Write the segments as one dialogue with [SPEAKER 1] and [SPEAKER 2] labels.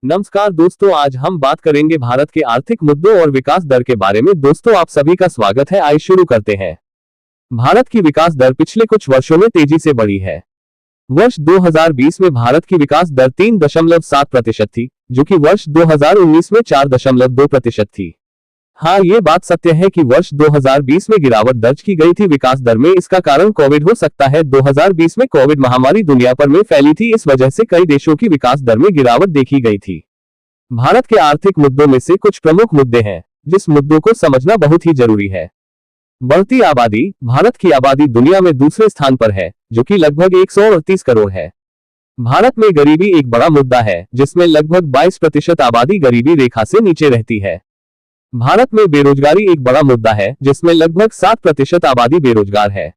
[SPEAKER 1] नमस्कार दोस्तों, आज हम बात करेंगे भारत के आर्थिक मुद्दों और विकास दर के बारे में। दोस्तों, आप सभी का स्वागत है। आइए शुरू करते हैं। भारत की विकास दर पिछले कुछ वर्षों में तेजी से बढ़ी है। वर्ष 2020 में भारत की विकास दर 3.7% थी, जो कि वर्ष 2019 में 4.2% थी। हाँ, ये बात सत्य है कि वर्ष 2020 में गिरावट दर्ज की गई थी विकास दर में। इसका कारण कोविड हो सकता है। 2020 में कोविड महामारी दुनिया भर में फैली थी, इस वजह से कई देशों की विकास दर में गिरावट देखी गई थी। भारत के आर्थिक मुद्दों में से कुछ प्रमुख मुद्दे हैं, जिस मुद्दों को समझना बहुत ही जरूरी है। बढ़ती आबादी। भारत की आबादी दुनिया में दूसरे स्थान पर है, जो कि लगभग 138 करोड़ है। भारत में गरीबी एक बड़ा मुद्दा है, जिसमें लगभग 22% आबादी गरीबी रेखा से नीचे रहती है। भारत में बेरोजगारी एक बड़ा मुद्दा है, जिसमें लगभग 7% आबादी बेरोजगार है।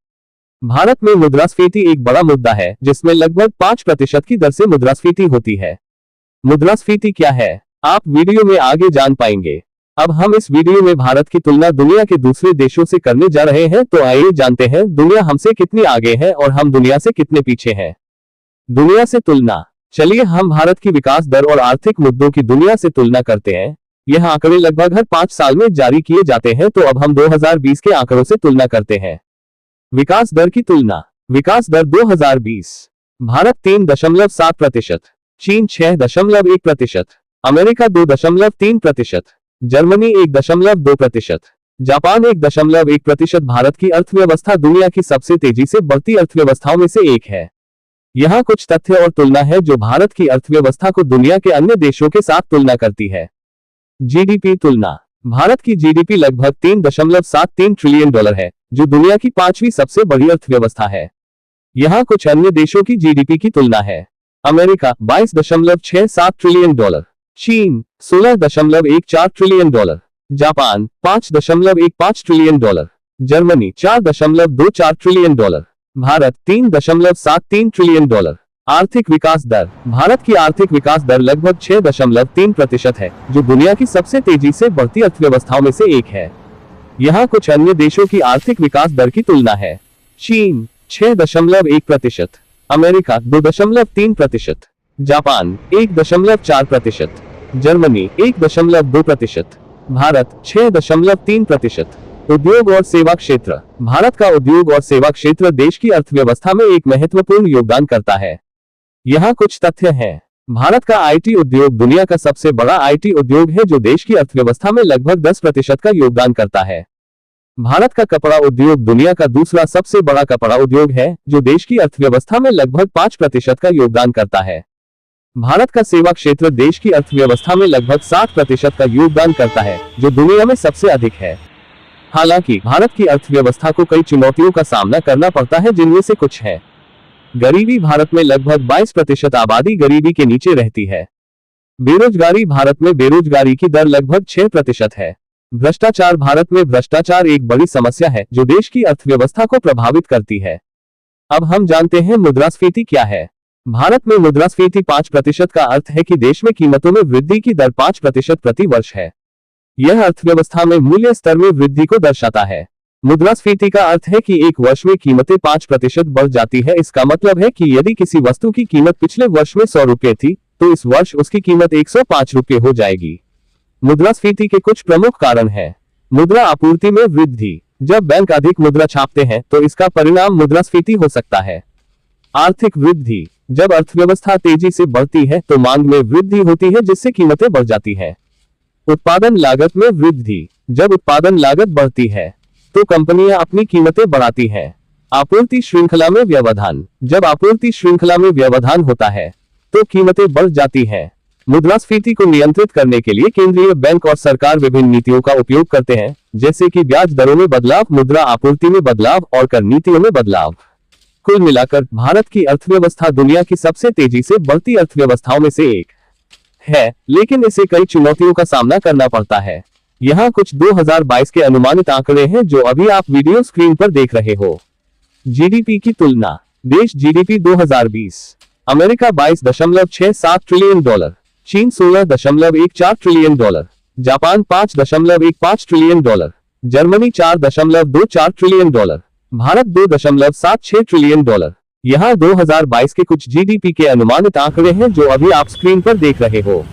[SPEAKER 1] भारत में मुद्रास्फीति एक बड़ा मुद्दा है, जिसमें लगभग 5% की दर से मुद्रास्फीति होती है। मुद्रास्फीति क्या है, आप वीडियो में आगे जान पाएंगे। अब हम इस वीडियो में भारत की तुलना दुनिया के दूसरे देशों से करने जा रहे हैं, तो आइए जानते हैं दुनिया हमसे कितनी आगे है और हम दुनिया से कितने पीछे हैं। दुनिया से तुलना। चलिए हम भारत की विकास दर और आर्थिक मुद्दों की दुनिया से तुलना करते हैं। यह आंकड़े लगभग हर 5 साल में जारी किए जाते हैं, तो अब हम 2020 के आंकड़ों से तुलना करते हैं। विकास दर की तुलना। विकास दर 2020। भारत 3.7%, चीन 6.1%, अमेरिका 2.3%, जर्मनी 1.2%, जापान 1.1%। भारत की अर्थव्यवस्था दुनिया की सबसे तेजी से बढ़ती अर्थव्यवस्थाओं में से एक है। यहाँ कुछ तथ्य और तुलना है जो भारत की अर्थव्यवस्था को दुनिया के अन्य देशों के साथ तुलना करती है। जीडीपी तुलना। भारत की जीडीपी लगभग $3.73 ट्रिलियन है, जो दुनिया की 5वीं सबसे बड़ी अर्थव्यवस्था है। यहाँ कुछ अन्य देशों की जीडीपी की तुलना है। अमेरिका $22.67 ट्रिलियन, चीन $16.14 trillion, Japan $5.15 trillion, Germany $4.24 trillion, Bharat $3.73 trillion. आर्थिक विकास दर। भारत की आर्थिक विकास दर लगभग 6.3% है, जो दुनिया की सबसे तेजी से बढ़ती अर्थव्यवस्थाओं में से एक है। यहाँ कुछ अन्य देशों की आर्थिक विकास दर की तुलना है। चीन 6.1%, अमेरिका 2.3%, जापान 1.4%, जर्मनी 1.2%, भारत 6.3%। उद्योग और सेवा क्षेत्र। भारत का उद्योग और सेवा क्षेत्र देश की अर्थव्यवस्था में एक महत्वपूर्ण योगदान करता है। यहाँ कुछ तथ्य हैं। भारत का आईटी उद्योग दुनिया का सबसे बड़ा आईटी उद्योग है, जो देश की अर्थव्यवस्था में लगभग 10% का योगदान करता है। भारत का कपड़ा उद्योग दुनिया का दूसरा सबसे बड़ा कपड़ा उद्योग है, जो देश की अर्थव्यवस्था में लगभग 5% का योगदान करता है। भारत का सेवा क्षेत्र देश की अर्थव्यवस्था में लगभग 7% का योगदान करता है, जो दुनिया में सबसे अधिक है। हालांकि भारत की अर्थव्यवस्था को कई चुनौतियों का सामना करना पड़ता है, जिनमें से कुछ है। गरीबी। भारत में लगभग 22% आबादी गरीबी के नीचे रहती है। बेरोजगारी। भारत में बेरोजगारी की दर लगभग 6% है। भ्रष्टाचार। भारत में भ्रष्टाचार एक बड़ी समस्या है, जो देश की अर्थव्यवस्था को प्रभावित करती है। अब हम जानते हैं मुद्रास्फीति क्या है। भारत में मुद्रास्फीति 5% का अर्थ है कि देश में कीमतों में वृद्धि की दर 5% प्रति वर्ष है। यह अर्थव्यवस्था में मूल्य स्तर में वृद्धि को दर्शाता है। मुद्रास्फीति का अर्थ है कि एक वर्ष में कीमतें 5% बढ़ जाती है। इसका मतलब है कि यदि किसी वस्तु की कीमत पिछले वर्ष में 100 रुपये थी, तो इस वर्ष उसकी कीमत 105 रुपये हो जाएगी। मुद्रास्फीति के कुछ प्रमुख कारण हैं। मुद्रा आपूर्ति में वृद्धि। जब बैंक अधिक मुद्रा छापते हैं, तो इसका परिणाम मुद्रास्फीति हो सकता है। आर्थिक वृद्धि। जब अर्थव्यवस्था तेजी से बढ़ती है, तो मांग में वृद्धि होती है, जिससे कीमतें बढ़ जाती है। उत्पादन लागत में वृद्धि। जब उत्पादन लागत बढ़ती है, तो कंपनियां अपनी कीमतें बढ़ाती हैं। आपूर्ति श्रृंखला में व्यवधान। जब आपूर्ति श्रृंखला में व्यवधान होता है, तो कीमतें बढ़ जाती हैं। मुद्रास्फीति को नियंत्रित करने के लिए केंद्रीय बैंक और सरकार विभिन्न नीतियों का उपयोग करते हैं, जैसे कि ब्याज दरों में बदलाव, मुद्रा आपूर्ति में बदलाव और कर नीतियों में बदलाव। कुल मिलाकर भारत की अर्थव्यवस्था दुनिया की सबसे तेजी से बढ़ती अर्थव्यवस्थाओं में से एक है, लेकिन इसे कई चुनौतियों का सामना करना पड़ता है। यहाँ कुछ 2022 के अनुमानित आंकड़े हैं, जो अभी आप वीडियो स्क्रीन पर देख रहे हो। जीडीपी की तुलना। देश जीडीपी 2020। अमेरिका $22.67 ट्रिलियन, चीन $16.14 trillion, Japan $5.15 trillion, Germany $4.24 trillion, Bharat $2.76 trillion. यहाँ 2022 के कुछ जीडीपी के अनुमानित आंकड़े हैं, जो अभी आप स्क्रीन पर देख रहे हो।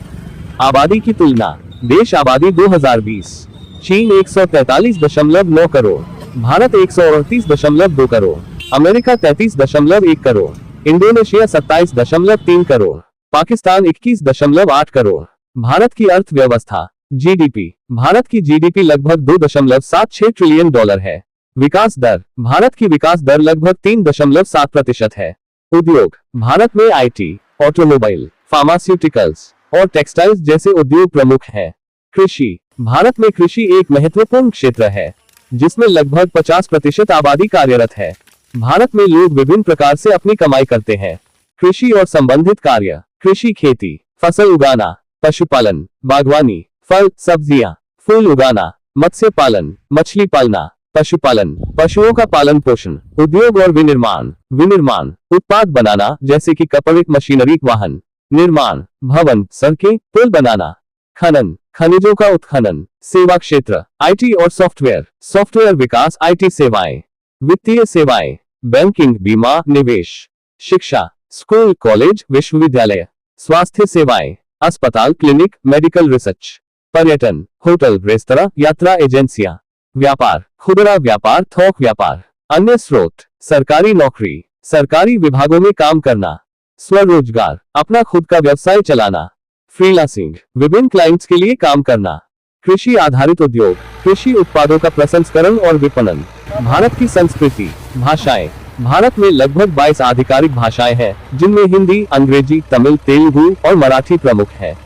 [SPEAKER 1] आबादी की तुलना। देश आबादी 2020। चीन 143.9 करोड़, भारत 138.2 करोड़, अमेरिका 33.1 करोड़, इंडोनेशिया 27.3 करोड़, पाकिस्तान 21.8 करोड़। भारत की अर्थव्यवस्था। जीडीपी। भारत की जीडीपी लगभग 2.76 ट्रिलियन डॉलर है। विकास दर। भारत की विकास दर लगभग 3.7% है। उद्योग। भारत में आईटी, ऑटोमोबाइल, फार्मास्यूटिकल्स और टेक्सटाइल्स जैसे उद्योग प्रमुख हैं। कृषि। भारत में कृषि एक महत्वपूर्ण क्षेत्र है, जिसमें लगभग 50% आबादी कार्यरत है। भारत में लोग विभिन्न प्रकार से अपनी कमाई करते हैं। कृषि और संबंधित कार्य। कृषि खेती, फसल उगाना, पशुपालन, बागवानी, फल सब्जियां, फूल उगाना, मत्स्य पालन, मछली पालना, पशुपालन, पशुओं का पालन पोषण, उद्योग और विनिर्माण। विनिर्माण, उत्पाद बनाना जैसे कि कपड़े, मशीनरी, वाहन। निर्माण, भवन, सड़कें, पुल बनाना। खनन, खनिजों का उत्खनन। सेवा क्षेत्र, आईटी और सॉफ्टवेयर, सॉफ्टवेयर विकास, आईटी सेवाएं। वित्तीय सेवाएं, बैंकिंग, बीमा, निवेश। शिक्षा, स्कूल, कॉलेज, विश्वविद्यालय। स्वास्थ्य सेवाएं, अस्पताल, क्लिनिक, मेडिकल रिसर्च। पर्यटन, होटल, रेस्तरां, यात्रा एजेंसियां। व्यापार, खुदरा व्यापार, थोक व्यापार। अन्य स्रोत, सरकारी नौकरी, सरकारी विभागों में काम करना। स्वरोजगार, अपना खुद का व्यवसाय चलाना। फ्रीलांसिंग, विभिन्न क्लाइंट्स के लिए काम करना। कृषि आधारित उद्योग, कृषि उत्पादों का प्रसंस्करण और विपणन। भारत की संस्कृति। भाषाएं। भारत में लगभग 22 आधिकारिक भाषाएं हैं, जिनमें हिंदी, अंग्रेजी, तमिल, तेलुगु और मराठी प्रमुख है।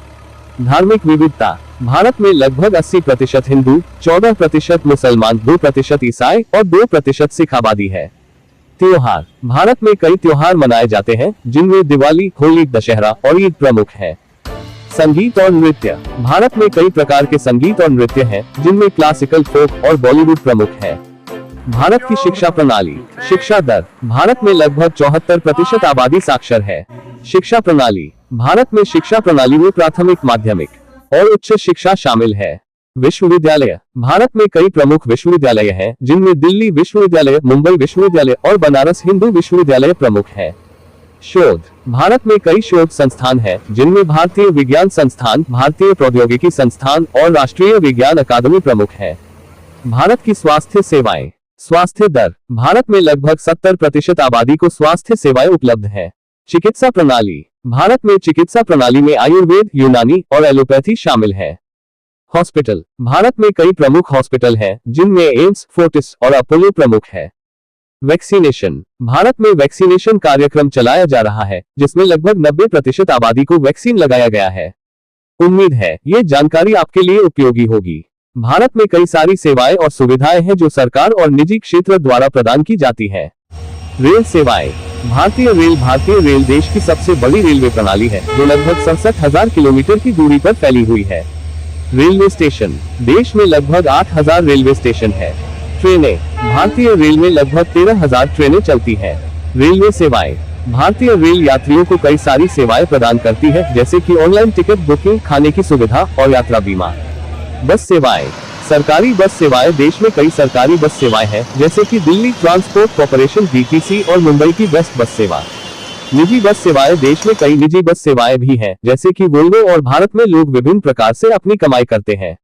[SPEAKER 1] धार्मिक विविधता। भारत में लगभग 80% हिंदू, 14% मुसलमान, 2% ईसाई और 2% सिख आबादी है। त्योहार। भारत में कई त्योहार मनाए जाते हैं, जिनमें दिवाली, होली, दशहरा और ईद प्रमुख है। संगीत और नृत्य। भारत में कई प्रकार के संगीत और नृत्य हैं, जिनमें क्लासिकल, फोक और बॉलीवुड प्रमुख है। भारत की शिक्षा प्रणाली। शिक्षा दर। भारत में लगभग 74% आबादी साक्षर है। शिक्षा प्रणाली। भारत में शिक्षा प्रणाली में प्राथमिक, माध्यमिक और उच्च शिक्षा शामिल है। विश्वविद्यालय। भारत में कई प्रमुख विश्वविद्यालय हैं, जिनमें दिल्ली विश्वविद्यालय, मुंबई विश्वविद्यालय और बनारस हिंदू विश्वविद्यालय प्रमुख है। शोध। भारत में कई शोध संस्थान हैं, जिनमें भारतीय विज्ञान संस्थान, भारतीय प्रौद्योगिकी संस्थान और राष्ट्रीय विज्ञान अकादमी प्रमुख है। भारत की स्वास्थ्य सेवाएं। स्वास्थ्य दर। भारत में लगभग 70% आबादी को स्वास्थ्य सेवाएं उपलब्ध हैं। चिकित्सा प्रणाली। भारत में चिकित्सा प्रणाली में आयुर्वेद, यूनानी और एलोपैथी शामिल है। हॉस्पिटल। भारत में कई प्रमुख हॉस्पिटल हैं, जिनमें एम्स, फोर्टिस और अपोलो प्रमुख है। वैक्सीनेशन। भारत में वैक्सीनेशन कार्यक्रम चलाया जा रहा है, जिसमें लगभग 90% आबादी को वैक्सीन लगाया गया है। उम्मीद है ये जानकारी आपके लिए उपयोगी होगी। भारत में कई सारी सेवाएं और सुविधाएं हैं जो सरकार और निजी क्षेत्र द्वारा प्रदान की जाती हैं। रेल सेवाएं। भारतीय रेल देश की सबसे बड़ी रेलवे प्रणाली है, जो लगभग 67,000 किलोमीटर की दूरी पर फैली हुई है। Railway station. देश में लगभग 8,000 रेलवे स्टेशन है। ट्रेनें। भारतीय रेल में लगभग 13,000 ट्रेनें चलती हैं। रेलवे सेवाएं। भारतीय रेल यात्रियों को कई सारी सेवाएं प्रदान करती है, जैसे कि ऑनलाइन टिकट बुकिंग, खाने की सुविधा और यात्रा बीमा। बस सेवाएं। सरकारी बस सेवाएं। देश में कई सरकारी बस सेवाएं हैं, जैसे कि दिल्ली ट्रांसपोर्ट कॉर्पोरेशन DTC और मुंबई की बेस्ट बस सेवा। निजी बस सेवाएं। देश में कई निजी बस सेवाएं भी हैं, जैसे कि वोल्वो, और भारत में लोग विभिन्न प्रकार से अपनी कमाई करते हैं।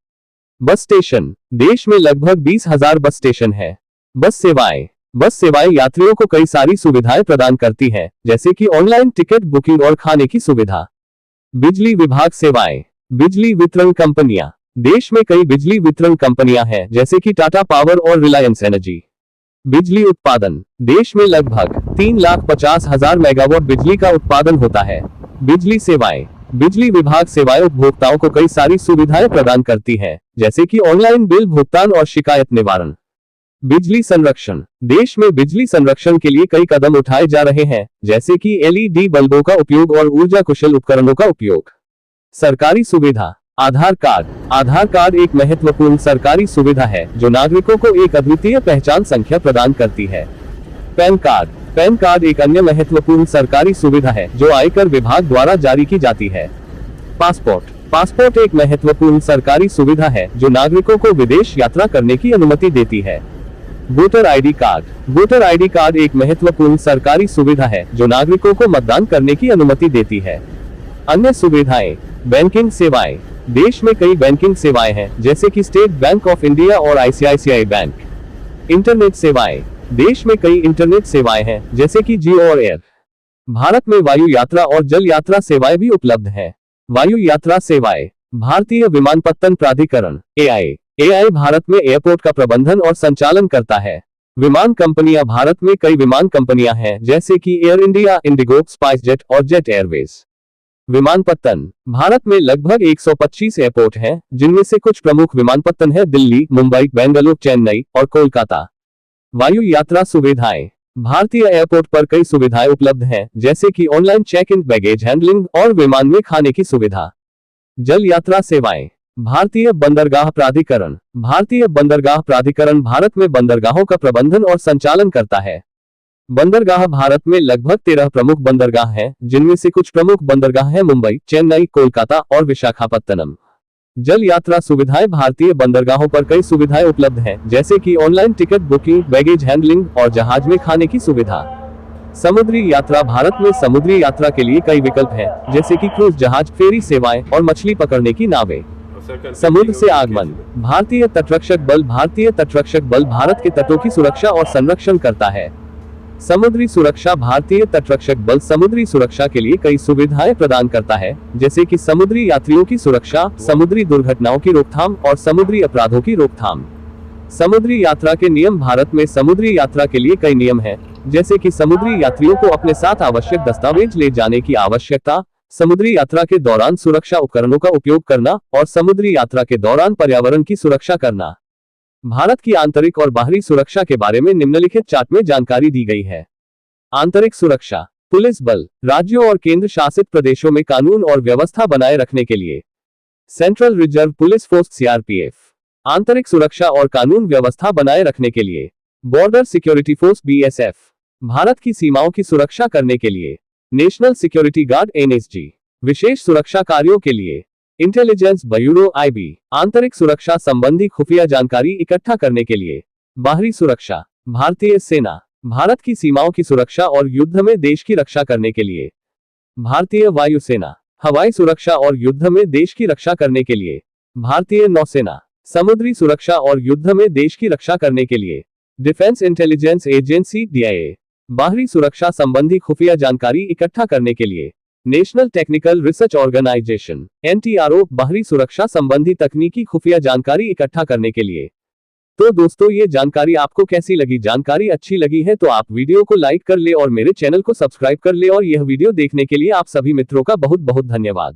[SPEAKER 1] Bus station. देश में लगभग 20,000 बस स्टेशन है। बस सेवाएं। बस सेवाएं यात्रियों को कई सारी सुविधाएं प्रदान करती हैं, जैसे कि ऑनलाइन टिकट बुकिंग और खाने की सुविधा। बिजली विभाग सेवाएं। बिजली वितरण कंपनियां। देश में कई बिजली वितरण कंपनियां हैं, जैसे कि टाटा पावर और रिलायंस एनर्जी। बिजली उत्पादन। देश में लगभग 3,50,000 मेगावाट बिजली का उत्पादन होता है। बिजली सेवाएं। बिजली विभाग सेवाएं उपभोक्ताओं को कई सारी सुविधाएं प्रदान करती हैं, जैसे कि ऑनलाइन बिल भुगतान और शिकायत निवारण। बिजली संरक्षण। देश में बिजली संरक्षण के लिए कई कदम उठाए जा रहे हैं, जैसे कि LED बल्बों का उपयोग और ऊर्जा कुशल उपकरणों का उपयोग। सरकारी सुविधा। आधार कार्ड। आधार कार्ड एक महत्वपूर्ण सरकारी सुविधा है, जो नागरिकों को एक अद्वितीय पहचान संख्या प्रदान करती है। Pan card. पैन कार्ड एक अन्य महत्वपूर्ण सरकारी सुविधा है, जो आयकर विभाग द्वारा जारी की जाती है। पासपोर्ट। पासपोर्ट एक महत्वपूर्ण सरकारी सुविधा है, जो नागरिकों को विदेश यात्रा करने की अनुमति देती है। Voter ID card. Voter ID card एक महत्वपूर्ण सरकारी सुविधा है, जो नागरिकों को मतदान करने की अनुमति देती है। अन्य सुविधाएं। बैंकिंग सेवाएं। देश में कई बैंकिंग सेवाएं हैं, जैसे कि स्टेट बैंक ऑफ इंडिया और आईसीआईसीआई बैंक। इंटरनेट सेवाएं। देश में कई इंटरनेट सेवाएं हैं, जैसे कि जियो और एयर। भारत में वायु यात्रा और जल यात्रा सेवाएं भी उपलब्ध हैं। वायु यात्रा सेवाएं। भारतीय विमानपत्तन प्राधिकरण एआई भारत में एयरपोर्ट का प्रबंधन और संचालन करता है। विमान कंपनियां। भारत में कई विमान कंपनियां हैं, जैसे कि एयर इंडिया, इंडिगो, स्पाइसजेट और जेट एयरवेज। विमानपत्तन। भारत में लगभग 125 एयरपोर्ट हैं, जिनमें से कुछ प्रमुख विमानपत्तन है दिल्ली, मुंबई, बेंगलुरु, चेन्नई और कोलकाता। वायु यात्रा सुविधाएं। भारतीय एयरपोर्ट पर कई सुविधाएं उपलब्ध हैं, जैसे कि online check in, baggage handling और विमान में खाने की सुविधा। जल यात्रा सेवाएं। भारतीय बंदरगाह प्राधिकरण। भारतीय बंदरगाह प्राधिकरण भारत में बंदरगाहों का प्रबंधन और संचालन करता है। बंदरगाह। भारत में लगभग 13 प्रमुख बंदरगाह हैं, जिनमें से कुछ प्रमुख बंदरगाह हैं मुंबई, चेन्नई, कोलकाता और विशाखापत्तनम। जल यात्रा सुविधाएं। भारतीय बंदरगाहों पर कई सुविधाएं उपलब्ध हैं, जैसे कि online ticket booking, baggage handling और जहाज में खाने की सुविधा। समुद्री यात्रा। भारत में समुद्री यात्रा के लिए कई विकल्प हैं, जैसे कि क्रूज जहाज, फेरी सेवाएं और मछली पकड़ने की नावें। समुद्र से आगमन। भारतीय तटरक्षक बल। भारतीय तटरक्षक बल भारत के तटों की सुरक्षा और संरक्षण करता है। समुद्री सुरक्षा। भारतीय तटरक्षक बल समुद्री सुरक्षा के लिए कई सुविधाएं प्रदान करता है, जैसे कि समुद्री यात्रियों की सुरक्षा, समुद्री दुर्घटनाओं की रोकथाम और समुद्री अपराधों की रोकथाम। समुद्री यात्रा के नियम। भारत में समुद्री यात्रा के लिए कई नियम हैं, जैसे कि समुद्री यात्रियों को अपने साथ आवश्यक दस्तावेज ले जाने की आवश्यकता, समुद्री यात्रा के दौरान सुरक्षा उपकरणों का उपयोग करना और समुद्री यात्रा के दौरान पर्यावरण की सुरक्षा करना। भारत की आंतरिक और बाहरी सुरक्षा के बारे में निम्नलिखित चार्ट में जानकारी दी गई है। आंतरिक सुरक्षा। पुलिस बल। राज्यों और केंद्र शासित प्रदेशों में कानून और व्यवस्था बनाए रखने के लिए। Central Reserve Police Force CRPF. आंतरिक सुरक्षा और कानून व्यवस्था बनाए रखने के लिए। Border Security Force BSF. Bharat की सीमाओं की सुरक्षा करने के लिए। National Security Guard NSG. विशेष सुरक्षा कार्यों के लिए। Intelligence Bureau IB. आंतरिक सुरक्षा संबंधी खुफिया जानकारी इकट्ठा करने के लिए। बाहरी सुरक्षा। भारतीय सेना। भारत की सीमाओं की सुरक्षा और युद्ध में देश की रक्षा करने के लिए। भारतीय वायुसेना। हवाई सुरक्षा और युद्ध में देश की रक्षा करने के लिए। भारतीय नौसेना। समुद्री सुरक्षा और युद्ध में देश की रक्षा करने के लिए। Defence intelligence agency DIA. बाहरी सुरक्षा संबंधी खुफिया जानकारी इकट्ठा करने के लिए। National technical research organisation NTRO. बाहरी सुरक्षा संबंधी तकनीकी खुफिया जानकारी इकट्ठा करने के लिए। तो दोस्तों, ये जानकारी आपको कैसी लगी? जानकारी अच्छी लगी है तो आप वीडियो को लाइक कर ले और मेरे चैनल को सब्सक्राइब कर ले। और यह वीडियो देखने के लिए आप सभी मित्रों का बहुत बहुत धन्यवाद।